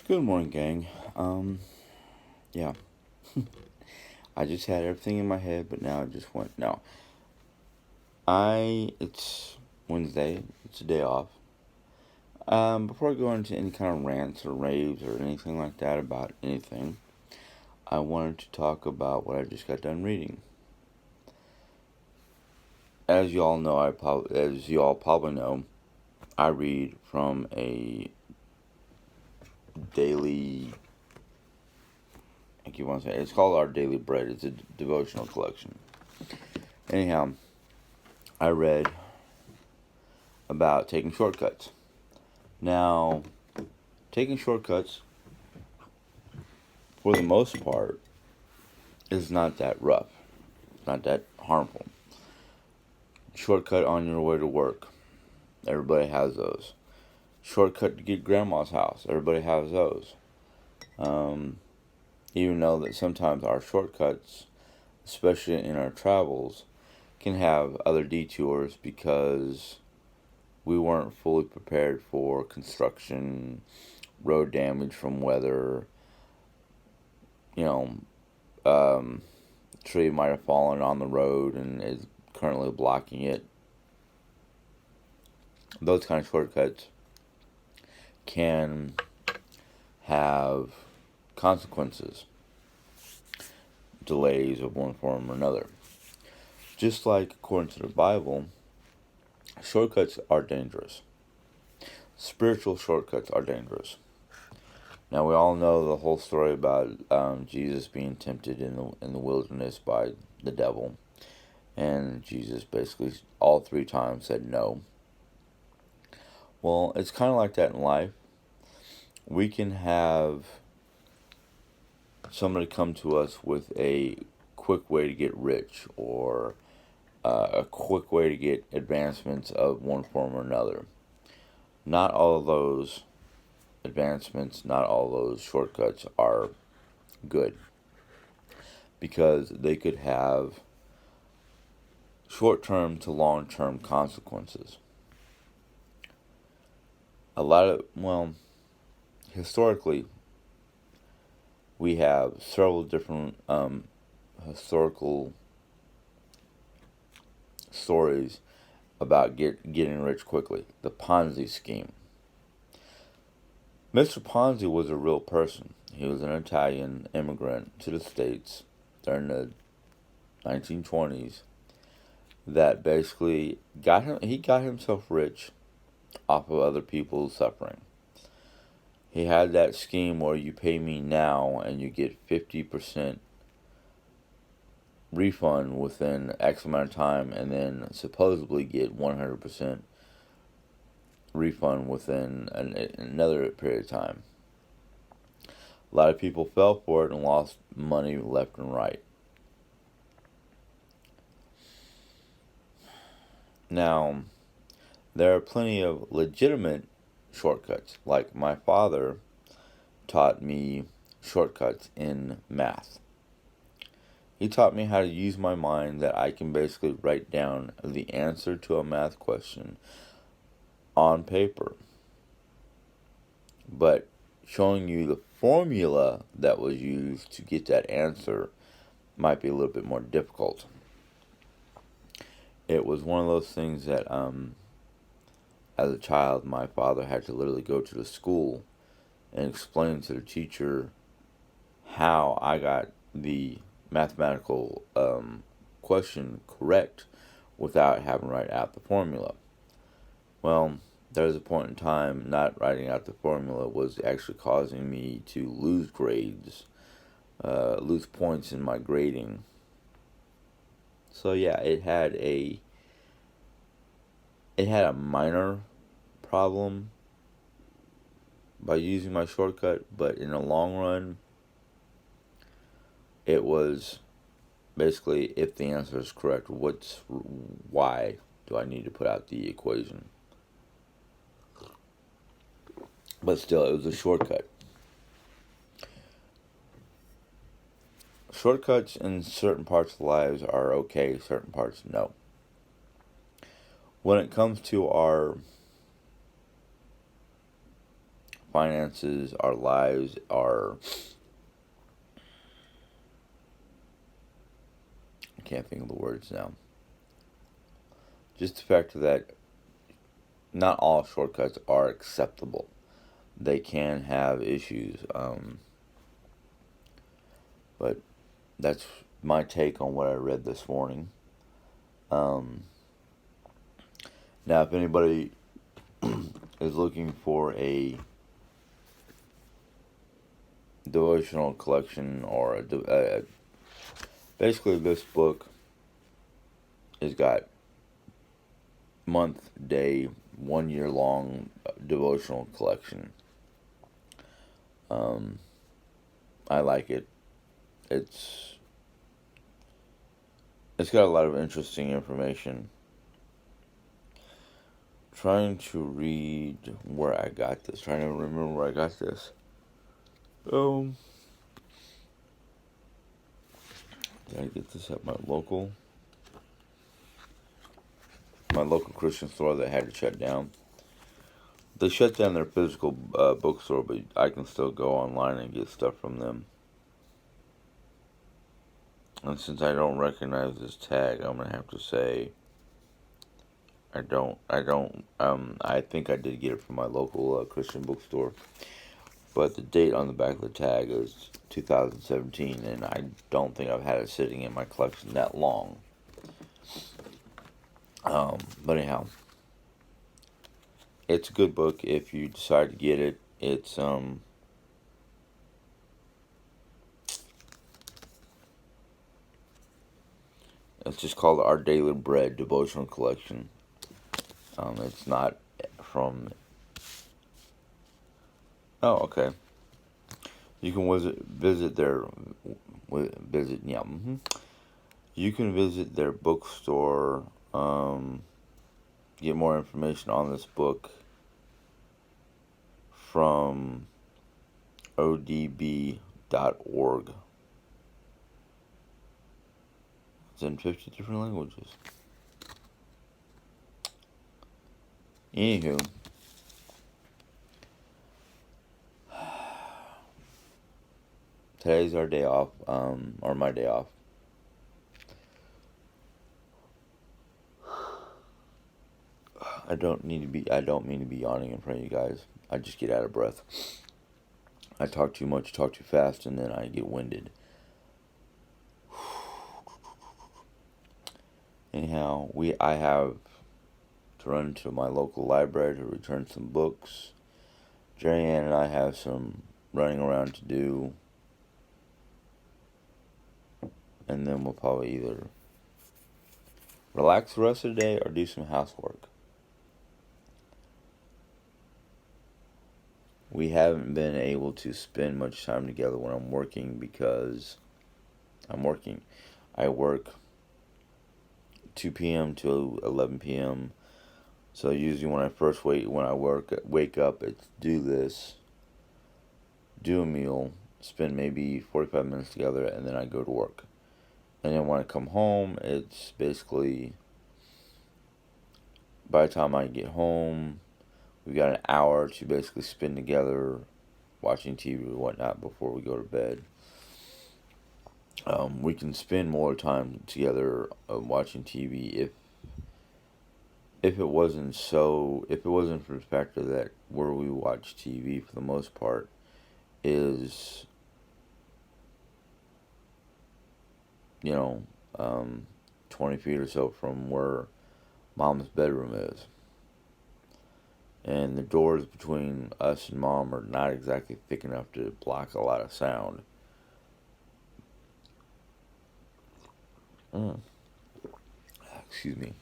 Good morning, gang. Yeah, I just had everything in my head, but now I just went. No, it's Wednesday. It's a day off. Before I go into any kind of rants or raves or anything like that about anything, I wanted to talk about what I just got done reading. As you all know, as you all probably know, I read from a daily. I keep on saying it's called Our Daily Bread. It's a devotional collection. Anyhow, I read about taking shortcuts. Now, taking shortcuts, for the most part, is not that rough. It's not that harmful. Shortcut on your way to work. Everybody has those. Shortcut to get grandma's house. Everybody has those. Um, Even though that sometimes our shortcuts, especially in our travels, can have other detours because we weren't fully prepared for construction, road damage from weather, you know, um, tree might have fallen on the road and is currently blocking it. Those kind of shortcuts can have consequences, delays of one form or another. Just like according to the Bible, shortcuts are dangerous. Spiritual shortcuts are dangerous. Now we all know the whole story about Jesus being tempted in the wilderness by the devil, and Jesus basically all three times said no. Well, it's kind of like that in life. We can have somebody come to us with a quick way to get rich or a quick way to get advancements of one form or another. Not all of those advancements, not all those shortcuts are good because they could have short-term to long-term consequences. Historically, we have several different historical stories about getting rich quickly. The Ponzi scheme. Mr. Ponzi was a real person. He was an Italian immigrant to the States during the 1920s that basically got himself rich off of other people's suffering. He had that scheme where you pay me now and you get 50% refund within X amount of time, and then supposedly get 100% refund within another period of time. A lot of people fell for it and lost money left and right. Now, there are plenty of legitimate shortcuts. Like my father taught me shortcuts in math. He taught me how to use my mind that I can basically write down the answer to a math question on paper. But showing you the formula that was used to get that answer might be a little bit more difficult. It was one of those things that, as a child, my father had to literally go to the school and explain to the teacher how I got the mathematical question correct without having to write out the formula. Well, there was a point in time not writing out the formula was actually causing me to lose grades, lose points in my grading. So yeah, it had a minor problem by using my shortcut, but in the long run, it was basically, if the answer is correct, why do I need to put out the equation? But still, it was a shortcut. Shortcuts in certain parts of lives are okay, certain parts no. When it comes to our finances, our lives, our... I can't think of the words now. Just the fact that not all shortcuts are acceptable. They can have issues. But that's my take on what I read this morning. Um, Now, if anybody is looking for a devotional collection or basically this book has got month, day, 1 year long devotional collection. I like it. It's got a lot of interesting information. Trying to read where I got this. Trying to remember where I got this. Did I get this at my local Christian store that had to shut down? They shut down their physical bookstore, but I can still go online and get stuff from them. And since I don't recognize this tag, I'm gonna have to say I don't. I think I did get it from my local Christian bookstore, but the date on the back of the tag is 2017, and I don't think I've had it sitting in my collection that long. But anyhow, it's a good book if you decide to get it. It's just called Our Daily Bread Devotional Collection. It's not from... Oh, okay. You can visit their... Visit, yeah. Mm-hmm. You can visit their bookstore, get more information on this book from odb.org. It's in 50 different languages. Anywho, today's our day off, or my day off. I don't mean to be yawning in front of you guys. I just get out of breath. I talk too much, talk too fast, and then I get winded. Anyhow, I have to run to my local library to return some books. Jerry Ann and I have some running around to do. And then we'll probably either relax the rest of the day or do some housework. We haven't been able to spend much time together when I'm working because I'm working. I work 2 p.m. to 11 p.m. So usually when I wake up, it's do this, do a meal, spend maybe 45 minutes together, and then I go to work. And then when I come home, it's basically, by the time I get home, we've got an hour to basically spend together watching TV or whatnot before we go to bed. We can spend more time together watching TV if it wasn't for the factor that where we watch TV for the most part is 20 feet or so from where Mom's bedroom is. And the doors between us and Mom are not exactly thick enough to block a lot of sound. Excuse me.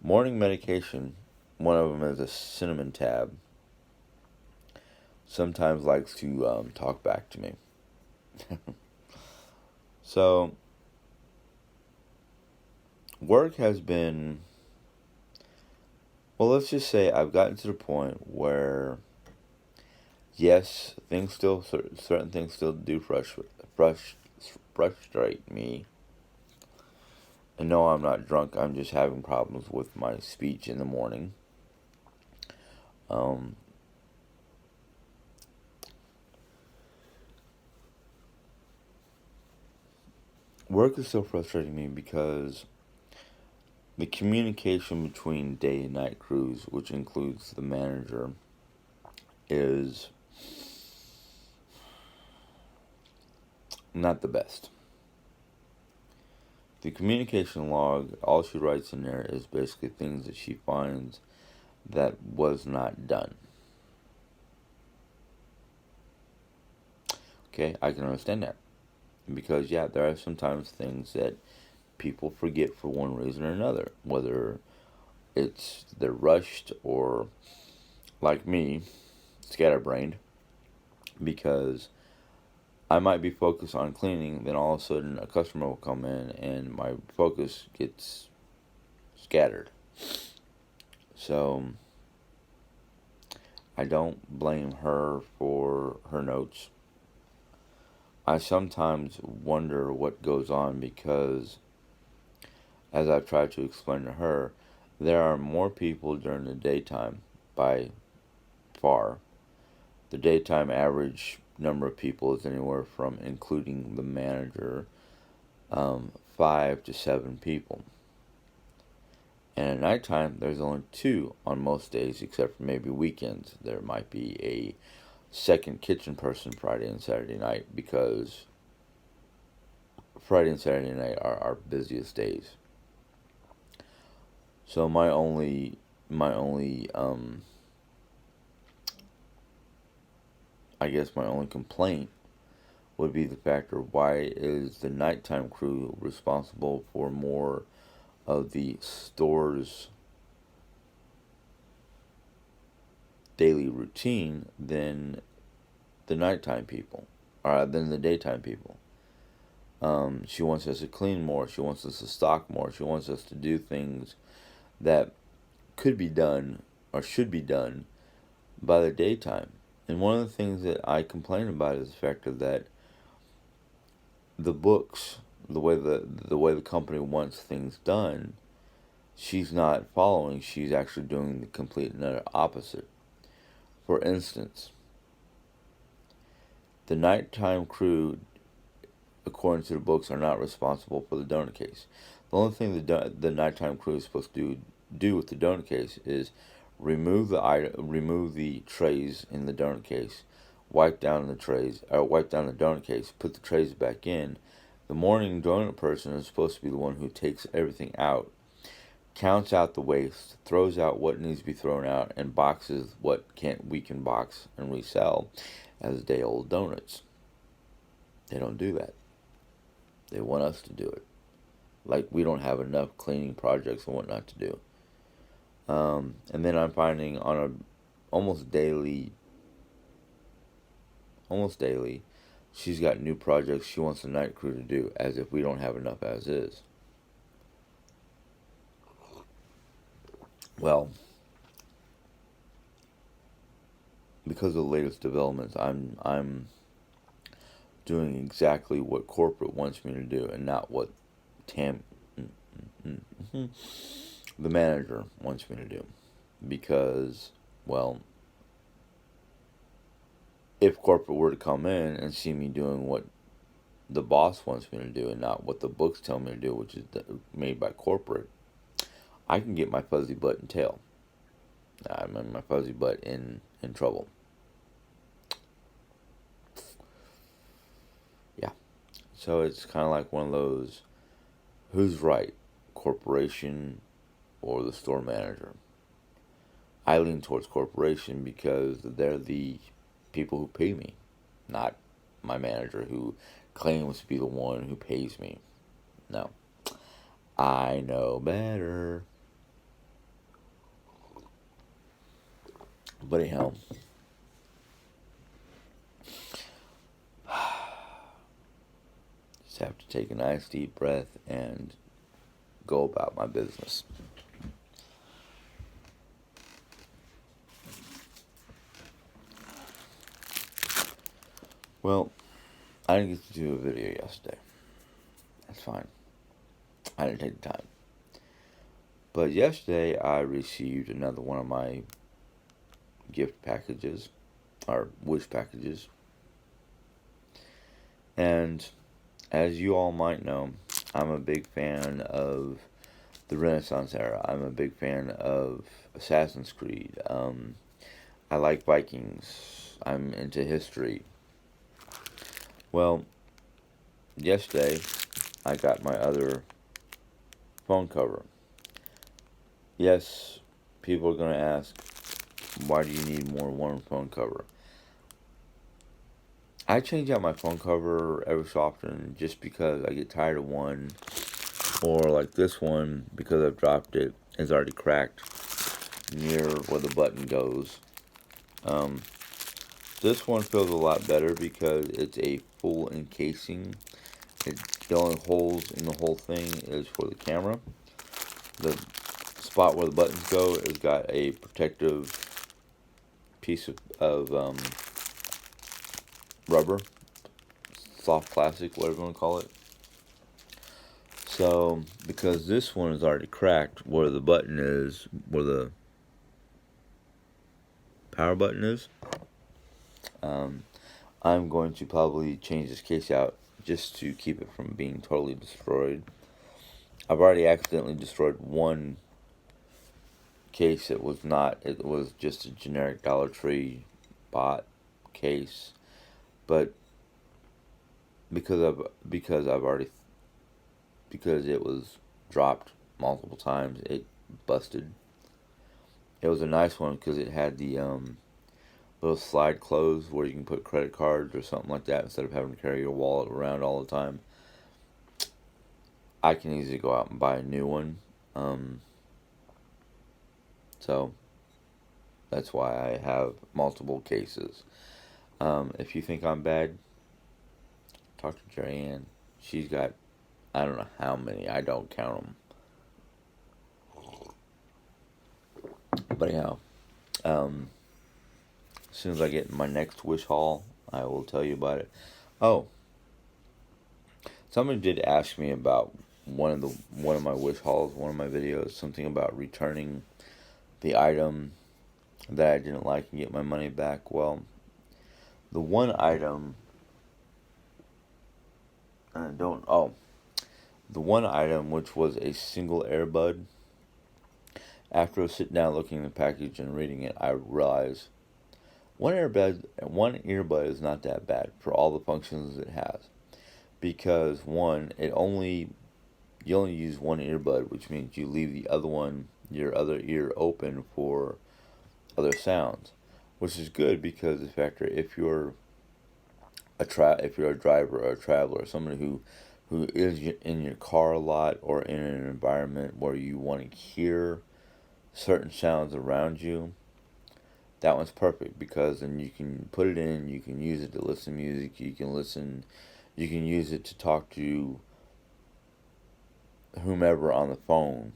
Morning medication, one of them is a cinnamon tab, sometimes likes to talk back to me. So, work has been... Well, let's just say I've gotten to the point where, yes, certain things still do frustrate me. And no, I'm not drunk. I'm just having problems with my speech in the morning. Work is so frustrating me because the communication between day and night crews, which includes the manager, is not the best. The communication log, all she writes in there is basically things that she finds that was not done. Okay, I can understand that. Because, yeah, there are sometimes things that people forget for one reason or another. Whether it's they're rushed or, like me, scatterbrained. Because I might be focused on cleaning, then all of a sudden a customer will come in and my focus gets scattered. So I don't blame her for her notes. I sometimes wonder what goes on because, as I've tried to explain to her, there are more people during the daytime by far. The daytime average number of people is anywhere from, including the manager, 5 to 7 people. And at nighttime, there's only 2 on most days, except for maybe weekends. There might be a second kitchen person Friday and Saturday night because Friday and Saturday night are our busiest days. So I guess my only complaint would be the factor of why is the nighttime crew responsible for more of the store's daily routine than the nighttime people, or than the daytime people. She wants us to clean more. She wants us to stock more. She wants us to do things that could be done or should be done by the daytime. And one of the things that I complain about is the fact of that the books, the way the company wants things done, she's not following. She's actually doing the complete and utter opposite. For instance, the nighttime crew, according to the books, are not responsible for the donut case. The only thing the nighttime crew is supposed to do with the donut case is remove the trays in the donut case, wipe down the donut case, put the trays back in. The morning donut person is supposed to be the one who takes everything out, counts out the waste, throws out what needs to be thrown out, and boxes what we can box and resell as day-old donuts. They don't do that. They want us to do it. Like we don't have enough cleaning projects and whatnot to do. And then I'm finding on a almost daily, she's got new projects she wants the night crew to do, as if we don't have enough as is. Well, because of the latest developments, I'm doing exactly what corporate wants me to do, and not what the manager wants me to do. Because, well, if corporate were to come in and see me doing what the boss wants me to do and not what the books tell me to do, which is made by corporate, I can get my fuzzy butt and tail. I'm in my fuzzy butt in trouble. Yeah. So it's kind of like one of those, who's right, corporation or the store manager? I lean towards corporation because they're the people who pay me, not my manager who claims to be the one who pays me. No. I know better. But anyhow, just have to take a nice deep breath and go about my business. Well, I didn't get to do a video yesterday. That's fine. I didn't take the time. But yesterday I received another one of my gift packages, or wish packages. And as you all might know, I'm a big fan of the Renaissance era. I'm a big fan of Assassin's Creed. I like Vikings. I'm into history. Well, yesterday I got my other phone cover. Yes, people are going to ask, why do you need more one phone cover? I change out my phone cover every so often just because I get tired of one, or like this one, because I've dropped it, is already cracked near where the button goes. Um, this one feels a lot better because it's a full encasing. The only holes in the whole thing is for the camera. The spot where the buttons go has got a protective piece of rubber, soft plastic, whatever you want to call it. So, because this one is already cracked, where the button is, where the power button is, I'm going to probably change this case out just to keep it from being totally destroyed. I've already accidentally destroyed one case. It was just a generic Dollar Tree bought case, but because it was dropped multiple times, it busted. It was a nice one because it had the little slide close where you can put credit cards or something like that instead of having to carry your wallet around all the time. I can easily go out and buy a new one. So that's why I have multiple cases. If you think I'm bad, talk to Jerry-Ann. She's got, I don't know how many. I don't count them. But anyhow, as soon as I get my next wish haul, I will tell you about it. Oh, somebody did ask me about one of my wish hauls, one of my videos, something about returning the item that I didn't like and get my money back. Well, the one item, the one item which was a single earbud. After sitting down looking at the package and reading it, I realized one earbud is not that bad for all the functions it has. Because one, you only use one earbud, which means you leave your other ear open for other sounds, which is good because if you're if you're a driver or a traveler, someone who is in your car a lot or in an environment where you want to hear certain sounds around you, that one's perfect because then you can put it in, you can use it to listen to music, you can use it to talk to whomever on the phone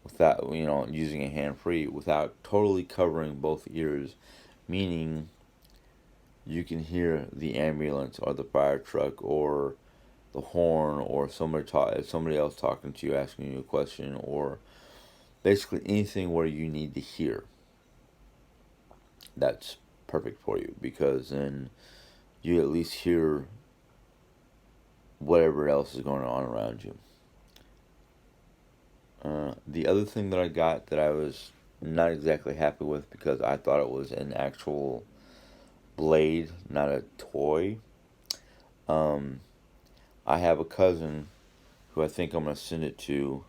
without, using a hand free without totally covering both ears, meaning you can hear the ambulance or the fire truck or the horn or somebody else talking to you, asking you a question, or basically anything where you need to hear. That's perfect for you because then you at least hear whatever else is going on around you. The other thing that I got that I was not exactly happy with because I thought it was an actual blade, not a toy. I have a cousin who I think I'm going to send it to.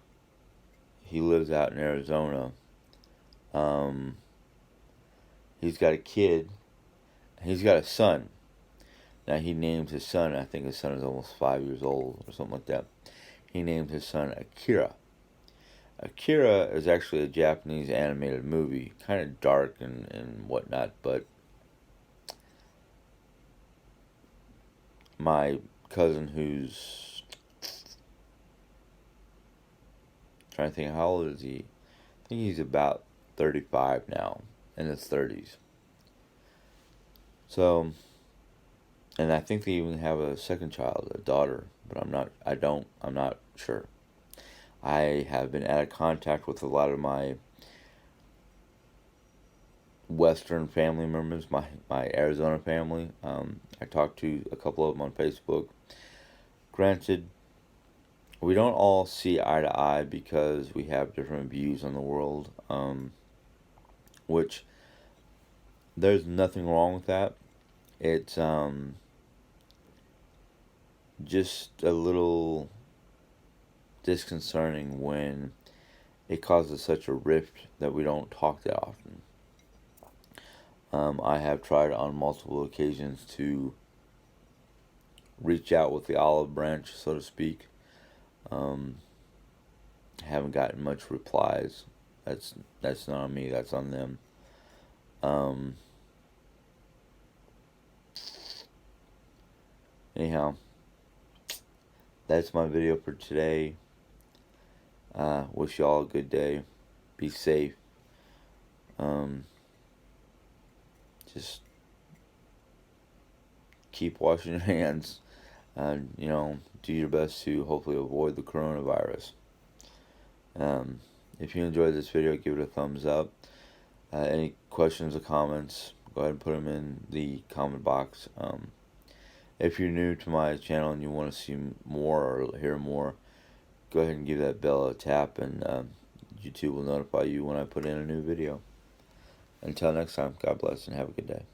He lives out in Arizona. He's got a kid. He's got a son. Now he named his son, I think his son is almost 5 years old or something like that. He named his son Akira. Akira is actually a Japanese animated movie, kind of dark and whatnot, but my cousin who's trying to think, how old is he? I think he's about 35 now, in his 30s. So, and I think they even have a second child, a daughter, but I'm not sure. I have been out of contact with a lot of my Western family members, my Arizona family. I talked to a couple of them on Facebook. Granted, we don't all see eye to eye because we have different views on the world, which there's nothing wrong with that. It's just a little disconcerting when it causes such a rift that we don't talk that often. I have tried on multiple occasions to reach out with the olive branch, so to speak. Haven't gotten much replies. That's not on me. That's on them. Anyhow, that's my video for today. Wish you all a good day. Be safe. Just keep washing your hands. And, do your best to hopefully avoid the coronavirus. If you enjoyed this video, give it a thumbs up. Any questions or comments, go ahead and put them in the comment box. If you're new to my channel and you want to see more or hear more, go ahead and give that bell a tap, and YouTube will notify you when I put in a new video. Until next time, God bless and have a good day.